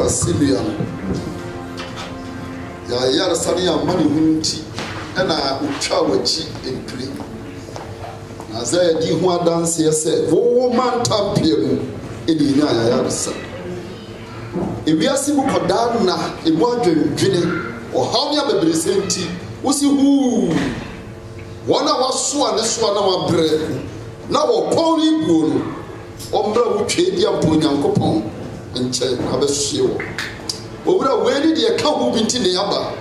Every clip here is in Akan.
Simeon. Ya sani ya money hunti ena uchawachi in play. Azaya di ho dance ya say wo man tampie mu edi nya ya sa. Ewiase mu koda na emu adwendwene o hawnya bebrese nti wosi hu wona waso ane so na wabre na wo poni buo no ombra wo twedi ampo nyankopon nche abehye wo obura weni de ka hu binti ne yaba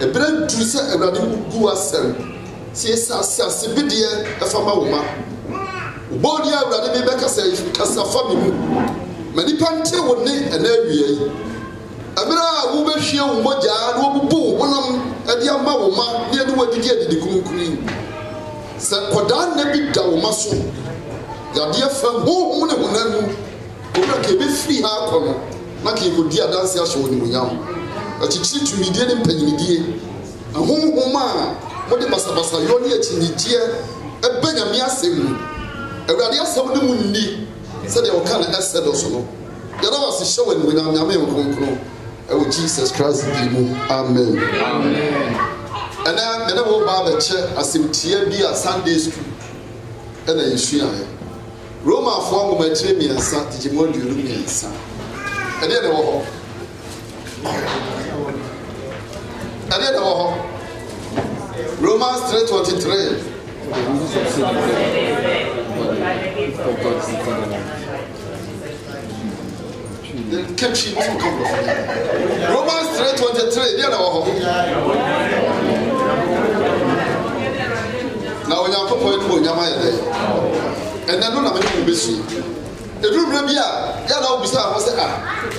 ebra du se awrade gu asem si esa asase bidie afama wo ma obodi awrade be bekasa kasa fami mu mani pante wo ne na awie abra wo behwe wo moja na wo bubu wonam ade ama wo ma ne de wadidi adidi kunkuni se koda na bi da wo maso ya de fa ho ne honanu obra ke be free ha kono na ke go dia dance ahye wo ni munyam achichi tumidie ne mpanyinidie ahonhoma mo de basabasa yo ne achinidie ebanyame asem awrade asem ne munni se de o kan exodus no ya na wase hye wo ni munyam nyame nkonkron oh Jesus Christ bimu amen amen ana mena wo ba ba che asemtie bi a Sunday school ana yesu ya Roma fo ngoma tire miensa tijimo duuru miensa ade de wo ho ade de wo ho Romans 3:23 the caption to come Romans 3:23 there na wo ho na onya popo ni onya ma ye dey ena no na me ko besu edurubra bia ya na obisa ho se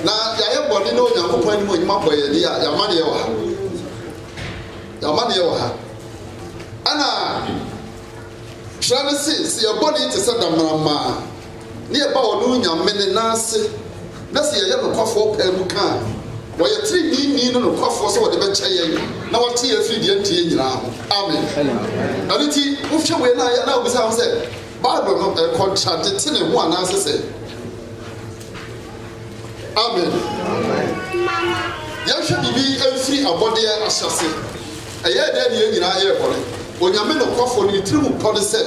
na ya ye boni na onya popo ni onya ma boye dey ya ma de wa ha ana Travis ya boni te se damrama ne e ba wo no nya mene na ase na se ye no kwafo pa mu kan wo ye tri ni no kwafo so wo de be kye na wo tie afiri de antie nyina ho amen aniti wo hwe we na ya na obisa ho se Bible no contract te ne ho ana se amen mama ya hwe bibi afiri abode ahyase eye de ne nyina ye kore onyame no kwafo ni tri mu pode se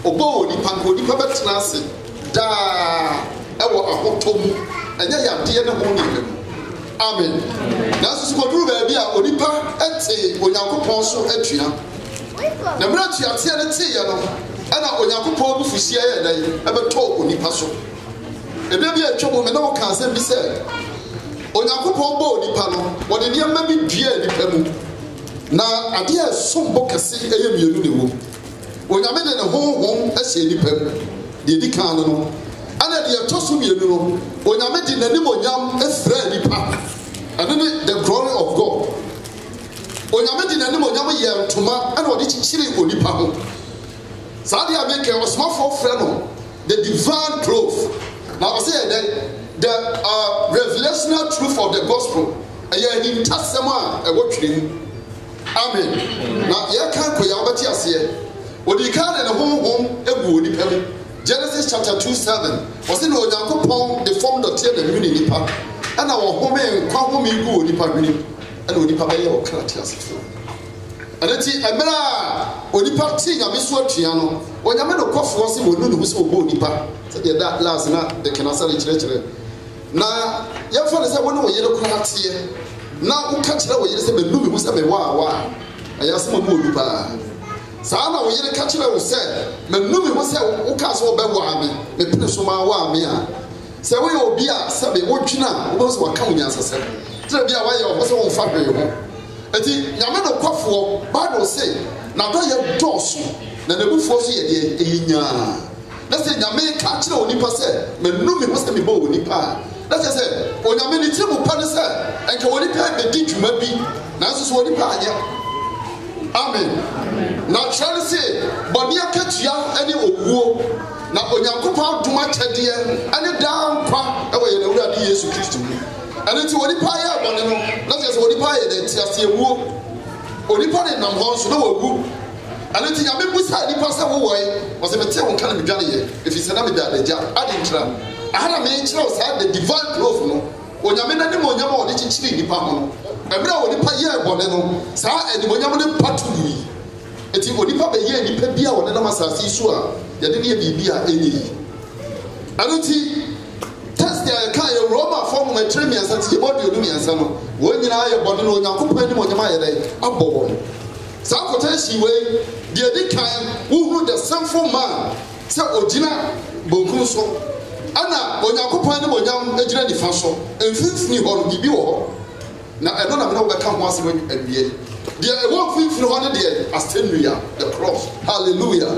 obo oni panko ni pa betena ase da ewo ahotomu enya ya de ne ho ni mu amen na so ko duru ba bia onipa ete onyankopon so atua na mra tua te ne te ye no ana onyankopon bu fusia ye dai ebeto onipa so ebe bia atwo me na wo kan se bi se onyankopon bo onipa no wo de ne ma bi dua onipa mu na ade a sombo kase eye mienu ne wo onyame de ne honhom ahye onipa mu de di kan no ana de atoso mienu no onyame de nanim onyam efra nipa and the glory of God onyame de nanim onyam ye ntoma ana ode chichiri onipa ho saadi ameke osmafo frɛ no the divine truth now I say the revelational truth of the gospel aye ni ntasem a ɛwɔ twere amen na ye kan ko ya obati ase odi kan ne honhom egu onipa mu Genesis chapter 2:7 was in onyankopon the form the tear the muni nipa ana wo home kwa home gu onipa hwini ana onipa be ye o krati asefo anati emra onipa ti nyame so atua no onyame no kofo se wonu ne so obo onipa se de that last na de kenasare kire na ya fa ne se wonu wo yere krati na wo ka kire wo yere se be numi wo se be wa ayase mo bo onipa sana wo yere ka kire wo se menumi wo se wo ka so be wa me pene so ma wa me a se wo ye obi a se be wo twina wo so waka wo nyansase tire bia wa ye wo se wo fa hwe ho eti nyame no kwafo Bible say na do ye doso na nebufo so ye de eyinya na se nyame ka kire onipa se menumi wo se me bo onipa na se onyame ni timu pa ne se enka onipa be di dwuma bi na so onipa anya amen na try say boni akatua ene owuo na onyankopɔn duma kyɛdeɛ ane daa nkwa ɛwɔ yɛn awurade Yesu Kristo mu ane ti onipa yɛ abɔne no na sɛ onipa yɛ de tiase ewuo onipa de nam hɔ nso na wagu ane ti nyame busa nipa sɛ wowɔe wɔsɛ mete wo nka na medwane yɛ ɛfiri sɛ na meda adagya ade nkyerɛ ahana mekyerɛ wo saa the divine proof no onyame na dem onyama o de chichiri nipa ho no emre o nipa ye bone no saa enimonyam ne patuli eti onipa be ye nipa bia wo ne na masase so a ye de ne bibia enyi anuti test ya kan ye Roma form ma tremi ansa ti body odum ansa no wo nyina ye bone no onyankopon enimonyam aye dai abobo saa kotashi we de di kan who the sinful man say ogina bonkun so ana onyankopon enimonyam ejira nifa so emfifini ho bibi wo ho na eno na me na wo ka ho ase awie de e wo fifini ho ne de astenria the cross hallelujah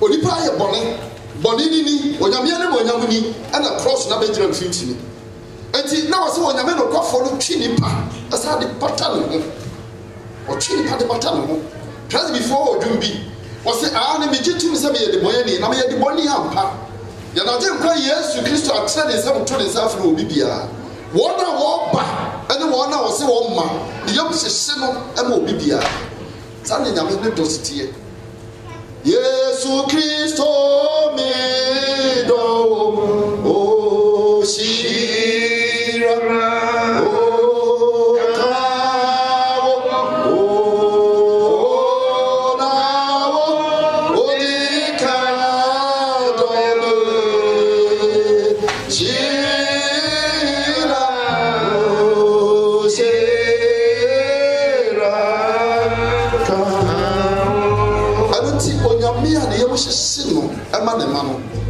onipa ye bone ni onyame ne onyam ni ana cross na be jira mfimfini enti na wo se onyame no kwafo no twi nipa asa de pattern ho o twi nipa de pattern ho just before odumbi wo se ne me gitum se me ye de boye ni na me ye de boni ampa ya na je nkwa Yesu Kristo atre ne se mto ne sa fro obi bia wona wo ba ene wona wo se wo ma de yam hye no e ma obi bia sa ne nyame ne dositie Yesu Kristo me do o shira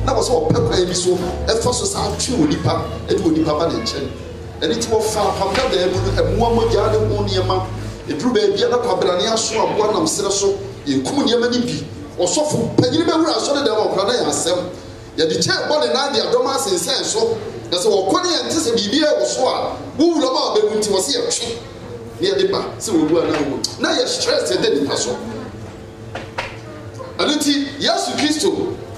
na was all pepper so e for so sa twi onipa e de onipa ba na nchen eni ti wo fa pamda da e mo mogya de ho niema e duru ba bia na kwabra ne aso aboa nam sere so e kum niema ni bi osofo panyini be wura so de da wo kra na ya asem ya di che body na dia doma asensen so na se wo kone ente se bibia wo so a wo wura ma ba munti wo se ya twi ne de ba se wo bu ana wo na ya stress e de nipa so aluti Yesu Kristo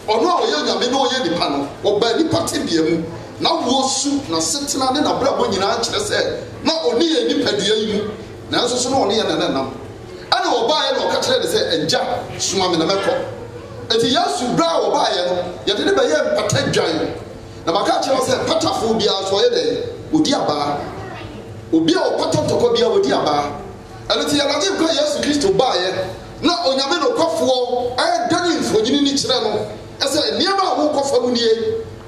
ono a oye nyame no oye nipa no oba nipa tebia mu na wo su na setena ne na bra bo nyina kire se na oni ye nipa dua yi mu na nso so no oni ye na nam ana oba ye no ka kire de se enja suma me na mekọ eti Yesu bra oba ye no ye de be ye mpata dwan na maka kire se patafo bia so ye de odi aba obi a opata tokọ bia odi aba aliti ya na je kwa Yesu Kristo ba ye na onyame no kwafo dani mfonyini ni kire no ese niema wo kwafo mu nie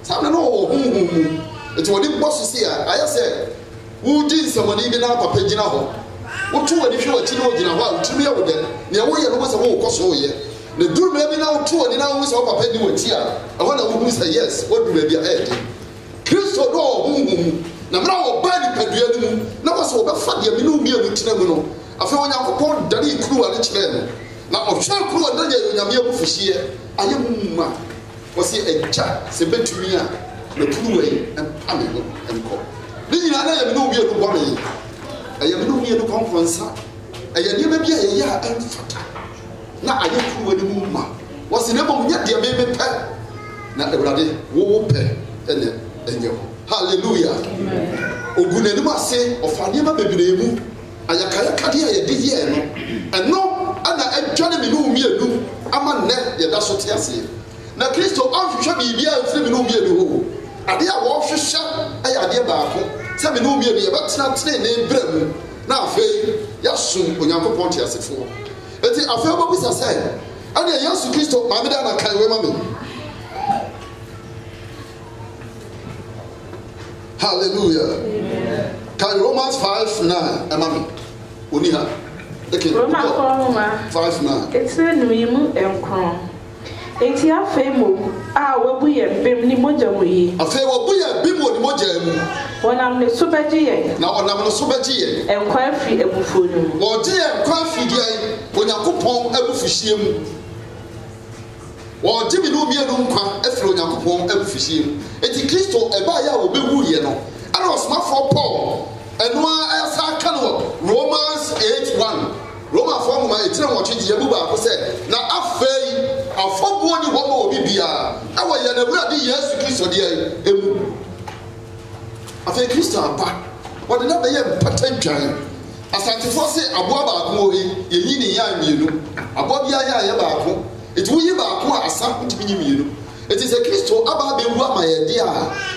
sa na no wo hunhum eti wodi boss si a ayese wo di nsamani bi na papa gina ho wo tu wodi hwe wachi no gina ho a utumi ya wode ne wo ye no se wo koso wo ye ne duru me bi na wo tu wodi na wo se wo papa ni wati a ho na wo hu say yes wo duru bi a edi Kristo do hunhum na mra wo ba ni padua ni mu na wo se wo ba fa de mi no mi anu tena mu no afi onyankopon dare kru ale kire no na ohwa kru anda ye onyame abufuhie aye mumma wo se eja se betumi a na kru wei ame no enko ni nyina na ye me no bi anu bɔ me aye me no bi anu konfonsa aye ne bi aye ya emfata na aye kru wani mumma wo se ne bom nya de me pe na ewrade wo pe ene enye hallelujah ogunani ma se ofane ma bebere mu ayakaya kade ya de ye no eno ana adwane me no mi anu ama ne ye da so te ase na Kristo anhwehwe bibia afiri me no mi anu ho ade a wo hwehwe aya ade baako se me no mi anu ye betena tene ne bra mu na afei ya sum onyankopon te asefo eti afei obo bisa se ana Yesu Kristo ma me da na kai we ma me hallelujah amen. Can Romans 5:9 amami oni ha Romans 5:9 it's no yimu enkron enti afei mo a wabu ye bem ni moja mo yi afei wabu ye bem ni moja mu wonam ne so beji ye na wonam ne so beji ye enkwan fi ebufu nu wo je enkwan fi dia onyankopon abufuhie mu wo je bi no mi anu nkwa afiri onyankopon abufuhie mu enti Kristo eba ya obewu ye no ana osma for Paul enwa asa kanwo Romans 8:1 Roma for ma etire wo twiji yabu ba ko se na afei afobuo ni wo ma obi bia awo ye na wura di Yesu Kristo dia emu afei Kristo aba wo de na be ye mpata dwan asantefo se aboa ba ko ye yini ya mienu aboa bia ya ba ko eti wo yi ba ko asa ntimi mienu It is a Christo aba be wu ama ye dia.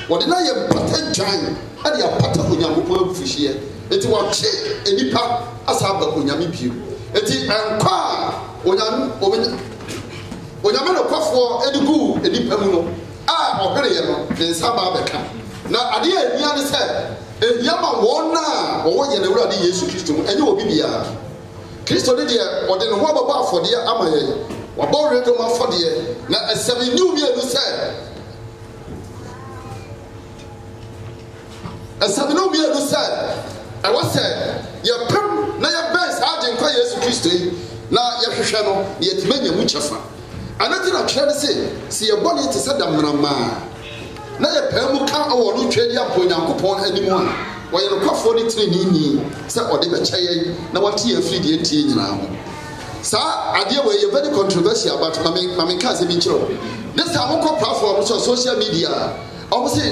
Wode na ye pata dwan ade apata onyankopon abufuhie. Enti wo che enipa asa aba onyame bio. Enti ankwa onyame no kwafo edigu enipa mu no a ohwere ye no de nsaba abeka. Na ade a nia ne se ehiyama wona wo ye na Awurade Yesu Kristo mu enye obi bia. Kristo de ode no ho ababa afode ama ye. Wabɔ redo ma fɔdeɛ na ɛsɛm new bi enu sɛ ɛwɔ sɛ yɛpem na yɛbɛn saa agyenkwa Yesu Kristo yi na yɛhwehwɛ no na yɛtumi anya mu kyɛfa anati na twɛ ne se yɛbɔ ne te sɛ damnamaa na yɛpɛ mu ka awɔ no twɛ di apɔ Nyankopɔn anim a wɔyɛ no kwafoɔ ne tirinini sɛ ɔde bɛkyɛ yɛn na wɔte yɛn afiri deɛ ntie nyinaa ho. Sa idea were very controversial about Mami Kazi Minchro. This time, on platform, social media, obviously,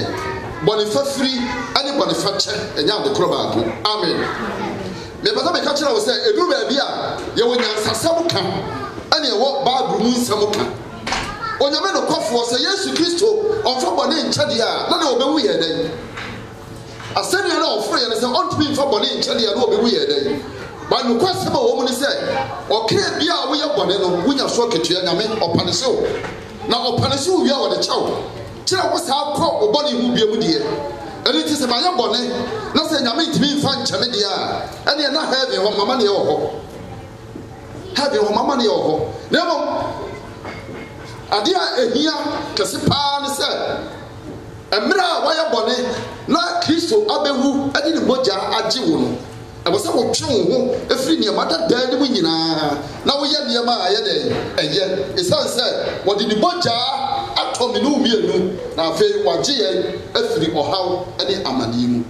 Bonifa free, any Boniface, and young the Kroba. Amen. The Madame Catcher was saying, a do bia, you will answer Samuka, and you walk bad room Samuka. On your men of cough was a yes to Christo, on top of name Chadia, not over weird day. I send you an free and I said, on to me for Bonnie Chadia, no be weird day. But no question about woman said, okay, be our way up on it, we have so get you and I mean, or Panaso. Now, Panaso, we are the child. Tell us how called or body will be able to hear. And it is a my bonnet, not saying I mean to be fun, Chamadia, and you're not having one money or having one money or never. Adia here, Cassipan said, and Mira, why a bonnet, not Christo Abewu, I didn't boja Ajiwun. I was so true, a free near mother dead winning. Now we are near my day, and yet it's said, what did the boja? I told me no meal, now fail what G a free or how any amanimu.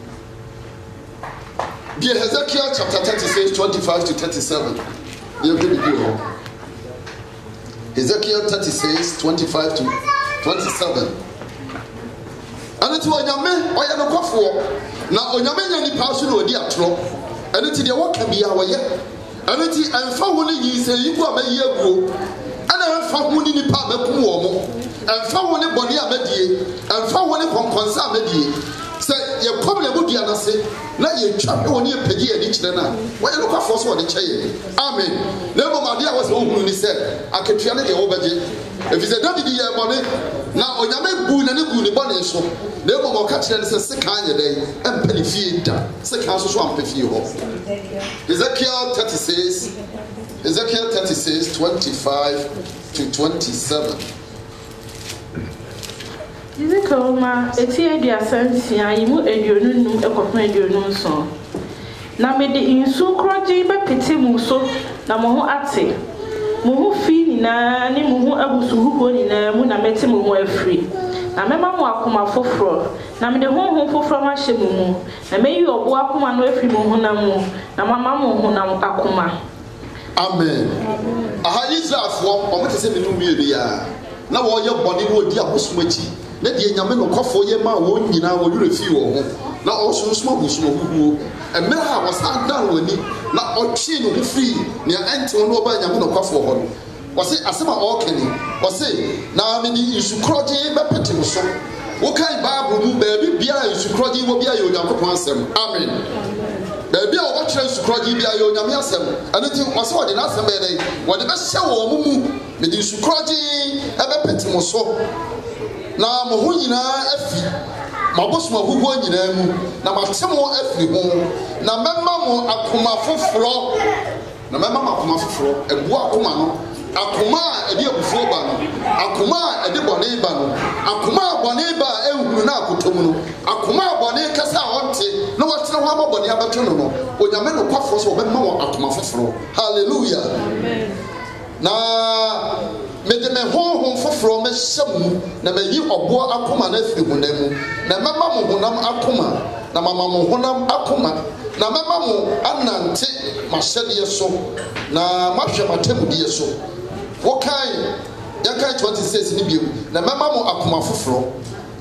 Dear Hezekiel chapter 36, 25 to 37. You'll give you Hezekiel 36, 25 to 27. And it's when your men or your coffee. Now, on your men, any person will be a troll. And it's the work can be our year. And it's and found you say you go a year ago. And I found one in the part of Kuomo. And found one in Bonia Medie. And found one in Consa Medie. Say, you probably would be an say. Now you chop on your peggy and each dinner. Why you look for what the chair? Amen. Never my dear was home when he said, I can tell you over it. If it's a W money, now on your men boon and a good bonnet so. Never more catch and says, second day, and penny feed, second swamp if you hope. Ezekiel 36, 25 to 27. Ezekiel, it's here, dear sense, I moved a union of my son. Now, made the insu crotty by pity muso, Namo Ate. Muhu fi na ni muhu abusu hugo ni na mu na meti muhu afri na mema mu akoma foforo na me de honhom foforo ma hye mumu na meyi obo akoma no afri muhu na mu na mama muhu na akoma. Amen. Aha Israelfo o mete se me nu mienu ya na wo ye boni no odi abosumachi na de nyame no kofo ye ma wo nyina wo yure fi wo ho na o so sma busu hugo emre ha was adan wani na otwe no ho free ne ante no oba nyame no kwafo ho no wose asema okeni wose na me di isukroje be pete mo so wo kai bible mu ba bi bia isukroje wo bia ye onyankopon asem. Amen. Ba bia wo kire isukroje bia ye onyame asem aneti wose wo de na asem be dai wo de be hye wo mu me di isukroje e be pete mo so na mo ho nyina afi mabosuma hugo nyina mu na matemo afiri ho na memma mo akoma foforo ebu akoma no akoma edi abufuo ba no akoma edi bone ba no akoma bone ba ehunu na akotomu no akoma bone kasa wonte na watena ho abobone abato no onyame no kwafo so obemma wo akoma foforo. Hallelujah. Amen. Na mede me honhom foforo me hyem na meyi obo akoma na afiri honam na mema mo honam akoma na mama mo honam akoma na mema mo anante mahyede so na mahwe matemudie so wo kai ya kai 26 ni bio na mema mo akoma foforo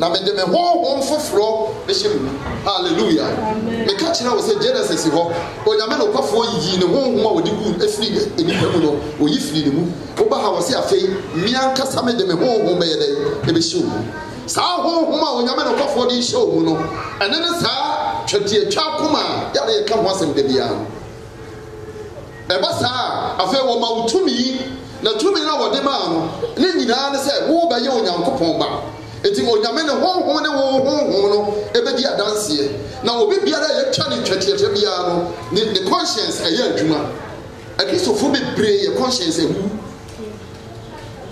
na me de me honhom foforo be hyem hallelujah me ka kira wo se Genesis ho onyame no kwafo yi ne honhom a wodi gu efiri enipa mu no oyi firi ne mu wo ba ha wo se afei mi anka sa me de me honhom be ye de e be hyem sa honhom a onyame no kwafo di hyem mu no ene ne sa twete twa koma ya de ka ho asem de bia eba sa afei wo ma utumi na tumi na wode ma no ne nyina ne se wo ba ye onyankopon ba eti onyame ne honhom ne honhom no ebedi adanse na obi biara ye twa ne twetiete bia no ne conscience eye adwuma akristo be brave ye conscience ehu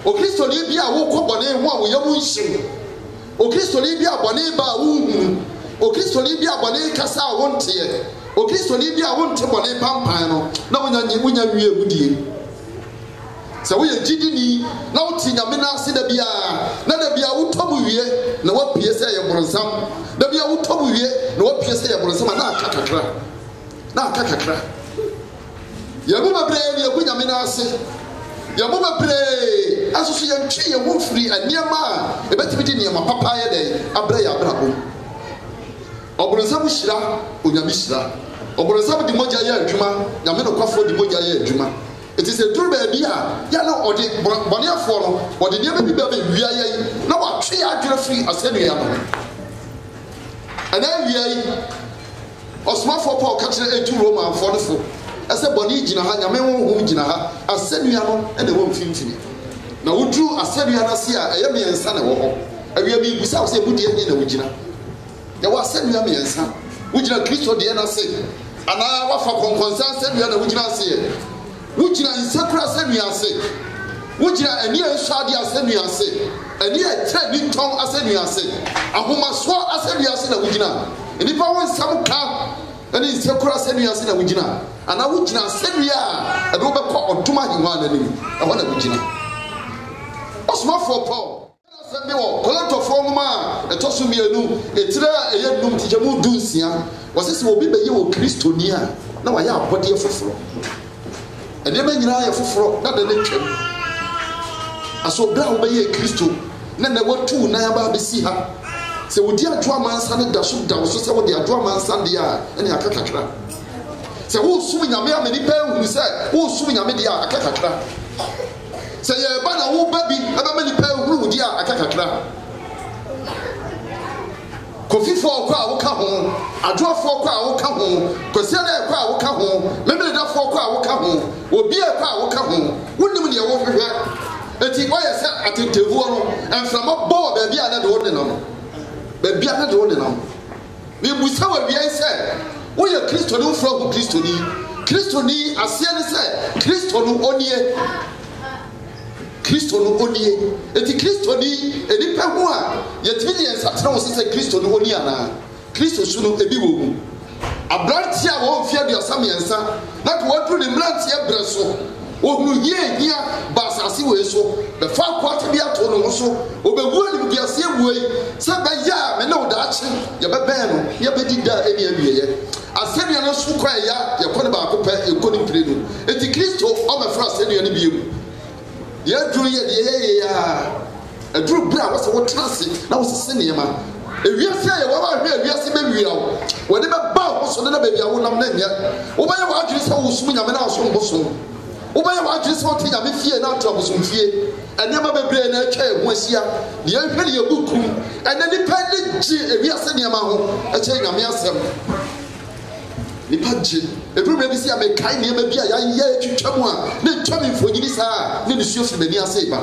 o kristo ni bia wo kobone ho a wo yamu nhim o kristo ni bia bone ba wo hu o kristo ni bia bone kasa wo nte o kristo ni bia wo nte bone pampan no na wonya wie egudie se wo ye gidini na wo ti nyame na ase da bia na da bia wo tobu wie na wo pie se ye bronsam da bia wo tobu wie na wo pie se ye bronsam na akakakra ye bo bebre ye ku nyame na ase ye bo bebre asusu ye ntwe ye wo firi aniema e betimi di niema papa ye den abra ya brabo obronsam hira onyame hira obronsam di moja ye adwuma nyame no kwafo di moja ye adwuma. It is a true baby. Ya no odi bonia for no odi de baby wia ye na wa twe adwere free asenu ya no ana wia yi osma for Paul catch etu Roman for the fo ese boni gina ha nyame ho gina ha asenu ya no e de wo mfimfini na wodru asenu ya na se a eye me ensa na wo ho awia bi busa se budi ye na wo gina ya wa asenu ya me ensa wo gina Kristo de na se ana wa fa konkonsa asenu ya na wo gina se wujina insakura senuase wujina ani ensuade asenuase ani etre ni ton asenuase ahomaso asenuase na wujina enipa won samuka ani insakura senuase na wujina ana wujina senua ebe obekọ oduma hinwa na nim ehọ na wujina osma for Paul sembe wo kolanto from ma etoso mienu etire eye num tijemu dunsia wosese obi beye wo kristoni a na wa ya abode foforo ede me nyina ya foforo na de ne twem aso bra wo be ye Kristo na watu na ya ba besi ha se wodi adwo mansa ne da so so se wodi adwo mansa de a ene akakakra se wo sum nyame amani pa hu se wo sum nyame de a akakakra se ye ba na wo ba bi aba mani pa hu di a akakakra kofifo kwa wo ka ho adwofo kwa wo ka ho kosiele kwa wo ka ho memedafo kwa wo ka ho obi kwa wo ka ho wonim ne wo hwehwe enti oye se atentevuo no enframa bo ba bia na de wo de no ba bia na de wo de no me busa wa bia se wo ye Kristo ne ufra ho Kristo ni asie ne se Kristo no onie Kristo no onie eti Kristo ni enipa ho a yetimi ne nsatra wo se Kristo no onie ana Kristo su no ebi wo mu abranti a wo mfia bi osamiensa na ko wadu ne mranti e breso ohunu hia ba asase wo eso be fa kwata bi ato no so obewu ani bi ase ewuei se ba ya me na odachi ye be ben no ye be dida eni awieye asenia no su kwa ya ye ko ne ba akopɛ ekoni mpire no eti Kristo o me fra asenia ne bi emu ye duru ye de ya aduru bra wo se wo trase na wo sese ne ma ewiase ye wo ba hwe ewiase be wia wo de be ba wo so de na ba bia wo nam na nya wo ba ye wo adwiri se wo sum nyame na wo so mboso wo ba ye wo adwiri se wo ti nyame fie na to boso fie ene ma bebre na atwa ehu asia ne ye hwe ne ye buku ene ni pa ne ji ewiase ne ma ho ache nyame asem ni pa ji eduru be bi si amekai ne ma bi a ya ye twetwam a ne twam mfonyini saa ne ne suo fi bani ase ba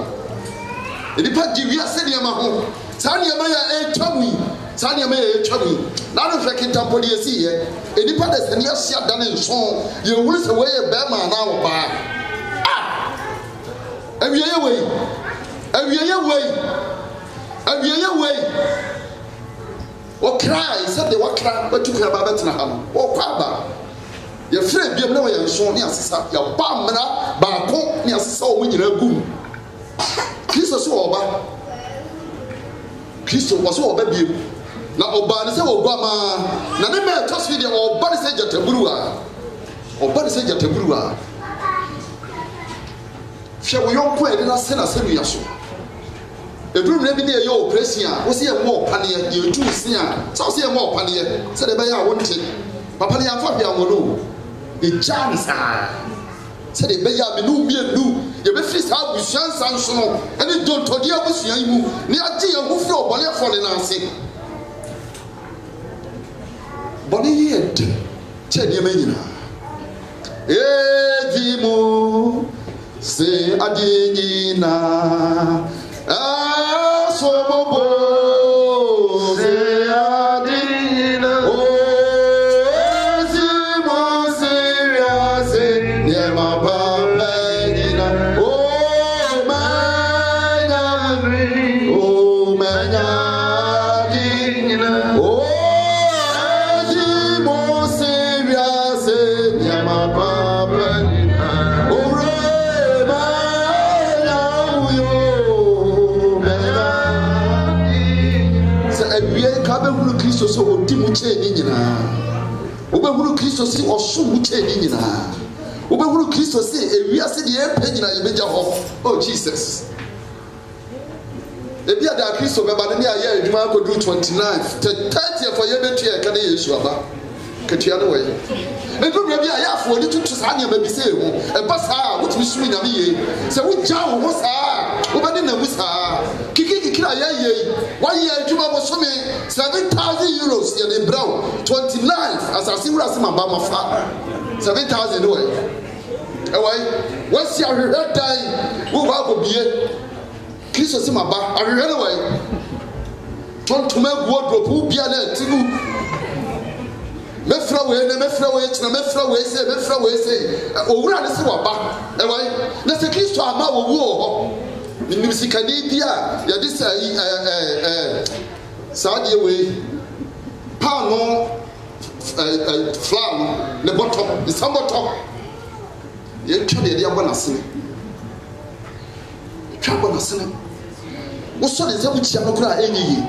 eni pa ji wiase ne ma ho saa ne ma ya etwamu saa ne ma ya etwamu na no hwe kintampo de esi ye eni pa de sene asia da ne nso ye wuri se we ye ba ma na wo ba awieye wei o cry said the what cry but you can ba betina ha no o kwa ba ye frɛ biam na wo ye nso ne asesa ya ba mra ba ko ne asesa o nyina gum Kristo so oba Kristo was oba biam na oba ne se wo gwa ma na ne me to so de oba ne se jataburu a hwɛ wo yɔnko a ɛde na se na se nua so Edrum na bi na ye operation a wo se ye mo opane ye tu sin a so se ye mo opane ye se de be ya wonte papa ne afa bia wono e chance se de be ya me no mienu ye be fi sa abusuan sanso no ene dontodi abusuan yi mu ne age ye hu fi obole fole na ase boni ye de che de manyina Edimo se adina asobobo se adina Edimo se riase nyema babena manya dina Edimo se riase nyema Kristo so odi mu che ni nyina obehuru Kristo si oso mu che ni nyina obehuru Kristo si ewiase de empa nyina yebeja ho oh Jesus ebia da Kristo beba ne aye adwuma akodu 29 30 for yebetu e ka na Yesu aba ketua no we edu bia bia ya afo odi tutu sa nya ma bi se hu e ba sa wotumi sumi na me ye se wo ja wo sa wo ba ne na mu sa kikira ya ye wa ye adwuma bo so me 7,000 euros ye de brown 29 as I see wura se mamba mafa 7,000 no we e wai wasi ahwehwe dai wo ba go bie Kristo se mamba ahwehwe no we tontuma wardrobe wo bia na tigu mefra we china mefra we say owura ne se waba e wai na se Kristo ama wo wo ni sikani bia ya de sai Sadia way, Pano, Flam, the bottom, the summer top. You can't be a bonus. Trabonus. What sort of which you cry any?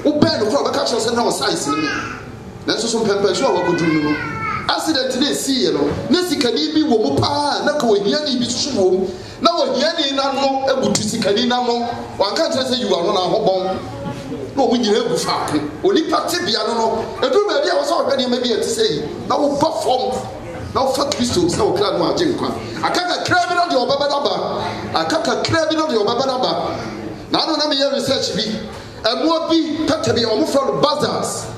Who bear the crop catchers and our size in me? That's some pepper, so I could do. Accident today, see, you know, Nessie can be womupa, Nako, Yanni be true. Now, Yanni, no, able to see Canina, one can't say you are on our home. No, we need to fuck it. Only party piano. And do maybe I was already maybe to say, now we'll perform. Now fuck Christos, no clan margin. I can't crab it on your bababa. I can't crab it on your bababa. Now I don't know your research be. And what be Petabi or from bazaars.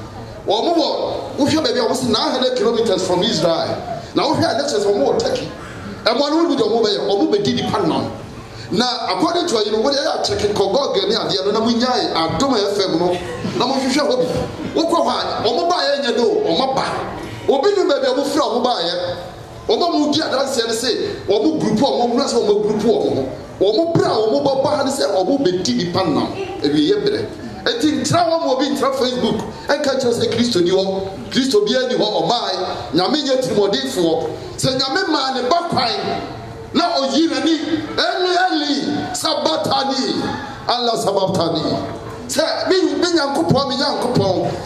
Or more, if your baby was 900 kilometers from Israel. Now we have lectures for more Turkey. And one will be the mobile or mobile did depend on. Now, according to you know what I check in Kogog and the other Namunyai, I don't have no. Now, if you shall be, what go on, or mobile, you know, or mobile. Or be the baby of from mobile. Or Mudia, that's the say, or more group or more group or more brown or mobile bar, or mobile TV panel every year. I think travel will be tra Facebook and catch us a Christo be any or my Yaminia Timodi for. Say, Yamima and back pine. Now, Yinani, Eli, Sabatani, Allah Sabatani. Say, me, Uncle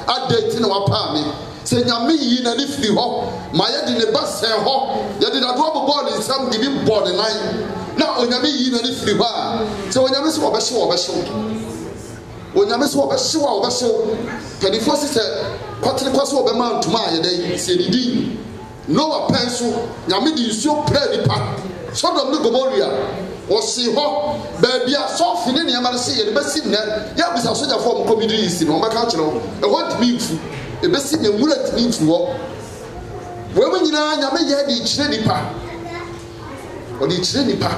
I date in our palmy. Say, Yami, Yinani, if you hop, my head in the bus, and hop, yet did I drop a ball in some giving body line. Now, Yami, Yinani, if you are. So, when Yamis was a when Yamis was a show, can you force it? What the cost of a man to my day, said no pencil, Yamidi, you so pretty pack. Sodom no Gomorrah or see ho baby are soft in any Amarasi and best in there. Yeah, with a soldier form comedies in our culture. I want me to a best in the mullet means walk. Women in Yamaya the Chenipa or the Chenipa.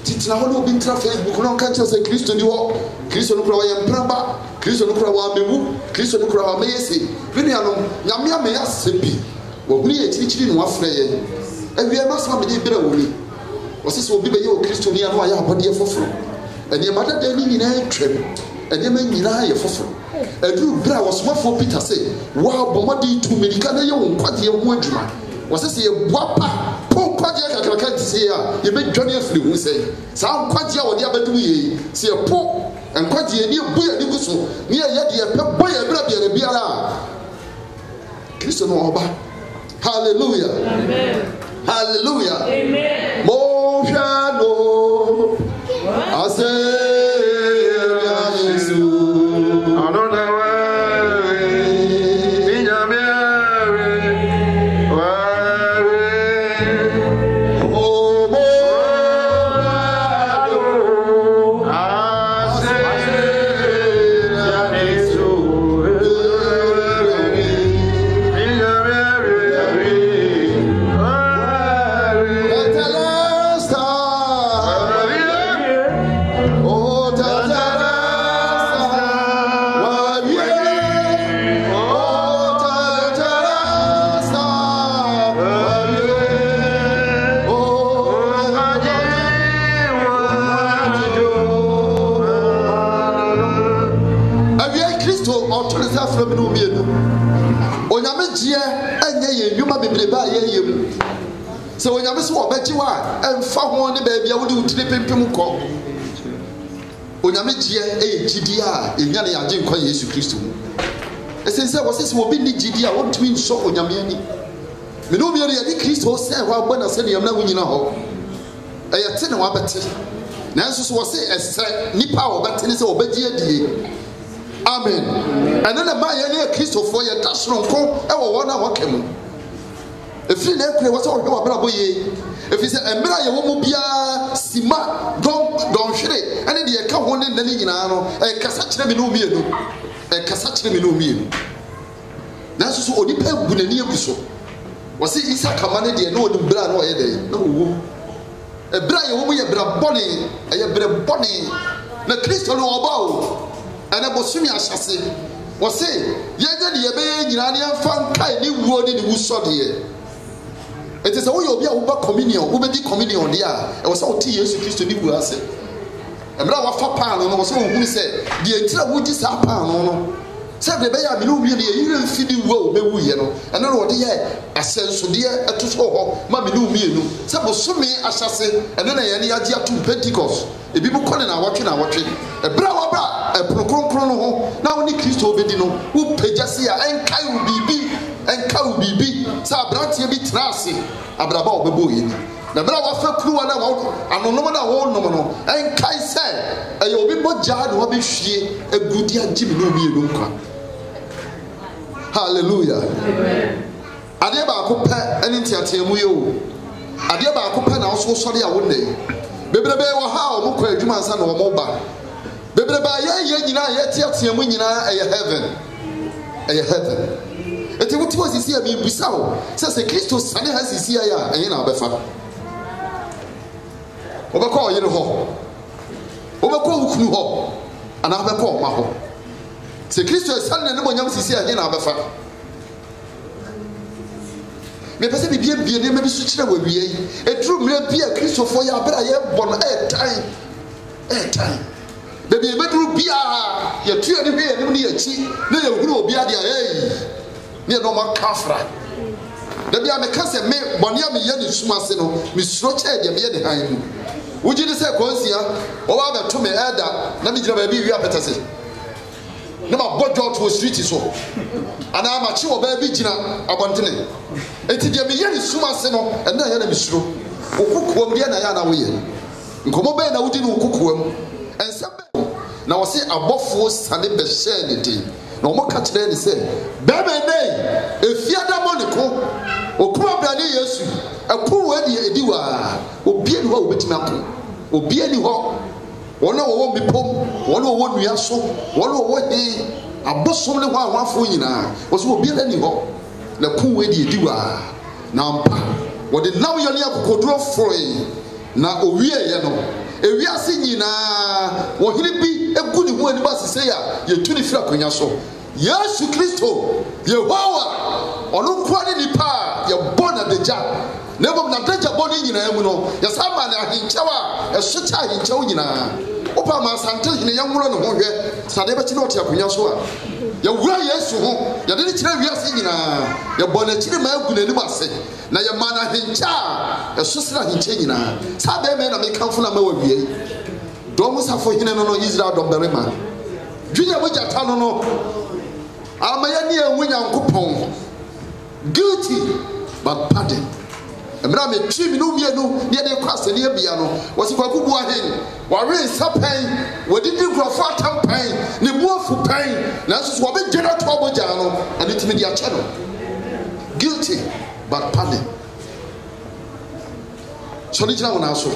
It's now no been Facebook, no catch us a Christian walk, Christian Crow and Pramba, Christian Crow Mewu, Christian Crow Macy, Viniano, Yamia may ask Sepi, or we teaching in one frame. And we must have been better with me. Was this will be your Christian near my body for fruit. And your mother then in a trip, and you may deny for fruit. And you bra was what for Peter say, wow, Bomadi to Medicana, you quite your wordman. Was this a wapa? Poor Quadia, I can't say, you make Johnny Flew, say, Sound Quadia or the other do ye, see a poor and Quadia near Boya Niguso, near Yadi, a boy, a brother, a biara. Christian Oba. Hallelujah. Amen. Hallelujah. Amen. Moshano. I say. ɔtɔ ne sɛ afra mi no omienu onyame gyeɛ ɛnyɛ yɛn nnwuma bebrebe a yɛyɛ mu sɛ onyame sɛ wɔbɛgye wo a ɛmfa ho ne baabi a wode wo tiri pempem kɔ onyame gyeɛ ɛyɛ gyidie a ɛnya ne yɛagye nkwa Yesu Kristo mu ɛsɛn sɛ wɔsɛ sɛ wɔbi ne gyidie a wɔntumi nsɔ onyame ani me ne omienu yɛde Kristo sɛ hɔ abɔ na sɛ neyam na wonyina hɔ ɛyɛ te ne wabɛte nanso so wɔse ɛsɛ nipa a wɔbɛte ne sɛ wɔbɛgye adie amen ɛne na ma yɛ ne Kristofoɔ yɛda soronko ɛwɔ wɔn a wɔka mu ɛfiri na ɛkure wɔ sɛ wɔhwɛ wɔbrabɔ yie ɛfiri sɛ mmerɛ a yɛwɔ mu biara sima dɔnhwere ɛne deɛ ɛka ho ne nna ne nyinaa no ɛkasa kyerɛ me ne omienu ɛkasa kyerɛ me ne omienu nanso so onipa agu n'ani agu so wɔse Isak ama ne deɛ na ɔde berɛ a na ɔyɛ dɛn na ɔwɔ mu ɛberɛ a yɛwɔ mu yɛ berɛ bɔne ɛyɛ berɛ bɔne na Kristo no ɔba o ɛnɛ bosome ahyɛse wɔse yɛnyɛ ne yɛbɛyɛ nyinaa ne yɛmfa nkae ne wuo ne ne wusɔdeɛ ɛnti sɛ woyɛ obi a woba communion wobɛdi communion deɛ a ɛwɔ sɛ wote Yesu Kristo ne wu ase ɛberɛ a wafa paano no wɔ sɛ wohunu sɛ deɛ ntira wogye saa paano no sɛ de bɛyɛ a mene owie no yɛyerɛ mfi ne wu a wobɛwuyɛ no ɛno na wɔde yɛ ahyɛnsodeɛ ɛto so hɔ ma mene omienu sɛ bosome ahyɛse ɛno na yɛne yɛagye atom Pentecost ebi mu kɔne na awɔtwe ɛberɛ a waba ɛpono kronkron no ho na wo ne Kristo wobɛdi no wopagya se a ɛnkae wo biribi sɛ aberanteɛ bi tena ase abraba a wɔbɛbɔ yɛ ni na berɛ a wafa kuruwa na anonom na wɔnom no ɛnkae sɛ ɛyɛ obi bɔgyaa na wabɛhwie agudi agye me ne omienu nkwa hallelujah adeɛ baako pɛ ɛne nteateamu yɛ o adeɛ baako pɛ na wo sɔre a wonnɛ bebrebe wɔ ha a wɔn kɔ adwuma nsa na wɔn ba bebrebe a yɛyɛ nyinaa yɛteateamu nyinaa ɛyɛ heaven eti wotu wɔ sisi a mebisa wo sɛ Kristo sane ha sisi a ɛyɛ na abɛfa wobɛkɔ ɔyere hɔ wobɛkɔ wokunu hɔ anaa wobɛkɔ ɔma hɔ sɛ Kristo ɛsane na ne mɔnyam sisi a ɛyɛ na abɛfa mepɛ sɛ bibia bie nneɛma bi so kyerɛ wɔ awie yi ɛduru mmerɛ bi a Kristofoɔ yɛ abere a yɛbɔ no ɛɛtan baabi ɛbɛduru biara yɛtua ne hwɛ yɛnim ne yɛakyi na yɛhunu obi adeɛ a ne yɛ nɔɔma kafra da bia meka sɛ me bɔne a meyɛ ne sum ase no mesuro kyɛɛ deɛ meyɛ ne han mu wogye ne sɛ kwansia wɔwɔ abɛto me ɛda na megyina baabi wi apɛtɛ se na mabɔ dwɔ to street so anaa makye wɔ baabi gyina abɔntene enti deɛ meyɛ ne sum ase no ɛnna ɛyɛ na mesuro wokokoam deɛ na ɛyɛ na woyɛ nkɔmmɔ bɛɛ na wodi ne wokokoam ɛnsɛm bɛɛ na wɔse abɔfoɔ sane bɛhyɛɛ ne den na wɔn ka kyerɛ ne sɛ bɛɛma ɛnɛ efiada mɔ ne ko okuma brane Yesu ɛpo wɔ edi waa obie ni hɔ a obetumi ako obie ni hɔ wɔn a wɔwɔ mipom wɔn a wɔwɔ nnua so wɔn a wɔwɔ hee abosom ne hɔ a wɔafo nyinaa wɔsɛ obiara ni hɔ na ko wɔ edi waa na mpa wɔde nam yɛ ne akokoduro foroe na owie yɛ no ewiase nyinaa wɔhene bi egu ne ho anim asese a yɛtu ne firi akonnwa so Yesu Kristo Yehowa ɔno nkoa ne nipa a yɛbɔ na dagya na mmom na dagya bɔ ne nyinaa mu no yɛsa ma ne ahenkyɛw a ɛso kyɛ ahenkyɛw nyinaa wopa ma asante hene yɛnworo ne ho hwɛ sade bɛkye ne ɔte akonnwa so a yɛwura Yesu ho yɛde ne kyerɛ wiase nyinaa yɛbɔ n'akyiri ma agu n'anim ase na yɛma no ahenkyɛ a ɛso sere ahenkyɛ nyinaa saa bɛɛmɛ na mekamfo no ma wawie dɔm safo hene no Israel dɔmbarima dwenya mo gyata no amaya ne enwu Nyankopɔn guilty but pardon emra me twi mi no mienu ne de kwase ne bia no wɔsi kwakubu ahen wɔre nsapan wɔdidi nkrɔfo atampan ne buafu pan na nso so wɔbɛgyera to abogya no ane timi de akyɛ no guilty but pardon so ne gyina wona so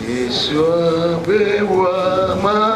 Yeshua bewa ma